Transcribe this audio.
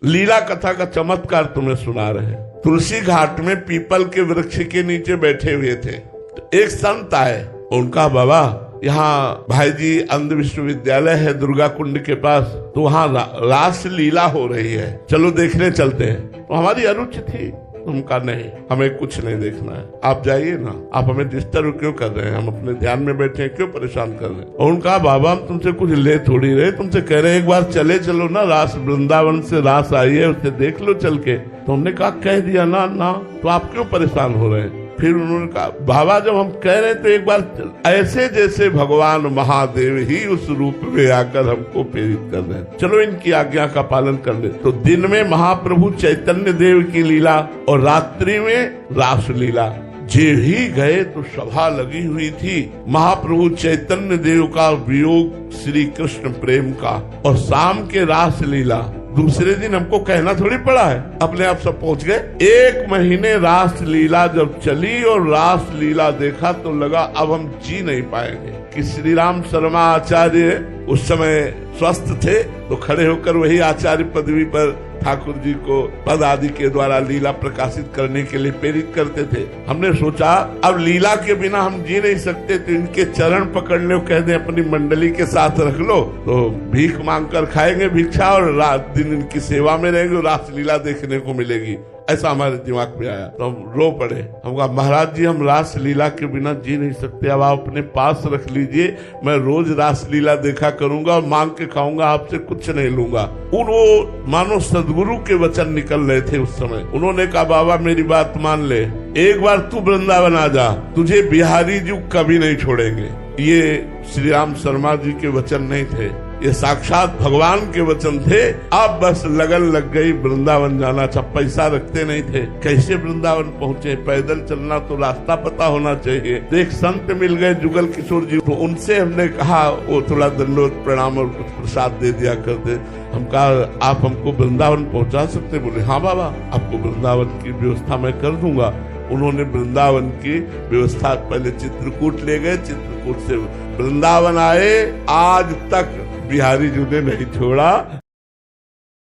लीला कथा का चमत्कार तुम्हें सुना रहे हैं। तुलसी घाट में पीपल के वृक्ष के नीचे बैठे हुए थे, तो एक संत आए। उनका बाबा यहाँ भाई जी अंध विश्वविद्यालय है दुर्गा कुंड के पास, तो वहाँ रास लीला हो रही है, चलो देखने चलते हैं। तो हमारी अरुचि थी, उनका नहीं, हमें कुछ नहीं देखना है, आप जाइए ना, आप हमें डिस्टर्ब क्यों कर रहे हैं, हम अपने ध्यान में बैठे हैं, क्यों परेशान कर रहे हैं। और उनका बाबा हम तुमसे कुछ ले थोड़ी रहे, तुमसे कह रहे हैं एक बार चलो ना, रास वृंदावन से रास आई है, उसे देख लो चल के। तो हमने कहा कह दिया ना, तो आप क्यों परेशान हो रहे हैं। फिर उन्होंने कहा बाबा जब हम कह रहे तो एक बार ऐसे जैसे भगवान महादेव ही उस रूप में आकर हमको प्रेरित कर रहे हैं, चलो इनकी आज्ञा का पालन कर ले। तो दिन में महाप्रभु चैतन्य देव की लीला और रात्रि में रास लीला। जे ही गए तो सभा लगी हुई थी। महाप्रभु चैतन्य देव का वियोग श्री कृष्ण प्रेम का, और शाम के रास लीला। दूसरे दिन हमको कहना थोड़ी पड़ा है, अपने आप सब पहुंच गए। 1 महीने रास लीला जब चली और रास लीला देखा तो लगा अब हम जी नहीं पाएंगे। कि श्री राम शर्मा आचार्य उस समय स्वस्थ थे, तो खड़े होकर वही आचार्य पदवी पर ठाकुर जी को पद आदि के द्वारा लीला प्रकाशित करने के लिए प्रेरित करते थे। हमने सोचा अब लीला के बिना हम जी नहीं सकते, तो इनके चरण पकड़ लो, कह दें अपनी मंडली के साथ रख लो, तो भीख मांग कर खाएंगे भिक्षा और रात दिन इनकी सेवा में रहेंगे, रास लीला देखने को मिलेगी। ऐसा हमारे दिमाग में आया, तो हम रो पड़े। हम कहा महाराज जी हम रास लीला के बिना जी नहीं सकते, अब आप अपने पास रख लीजिए, मैं रोज रास लीला देखा करूंगा और मांग के खाऊंगा, आपसे कुछ नहीं लूंगा। वो मानो सदगुरु के वचन निकल रहे थे उस समय। उन्होंने कहा बाबा मेरी बात मान ले, एक बार तू वृंदावन आ जा, तुझे बिहारी जी कभी नहीं छोड़ेंगे। ये श्री राम शर्मा जी के वचन नहीं थे, ये साक्षात भगवान के वचन थे। अब बस लगन लग गई, वृंदावन जाना था। पैसा रखते नहीं थे, कैसे वृंदावन पहुंचे, पैदल चलना तो रास्ता पता होना चाहिए। तो एक संत मिल गए जुगल किशोर जी, तो उनसे हमने कहा, वो थोड़ा दंडोत प्रणाम और कुछ प्रसाद दे दिया करते। हम कहा आप हमको वृंदावन पहुंचा सकते? बोले हाँ बाबा आपको वृंदावन की व्यवस्था मैं कर दूंगा। उन्होंने वृंदावन की व्यवस्था, पहले चित्रकूट ले गए, चित्रकूट से वृंदावन आए। आज तक बिहारी जी ने नहीं छोड़ा।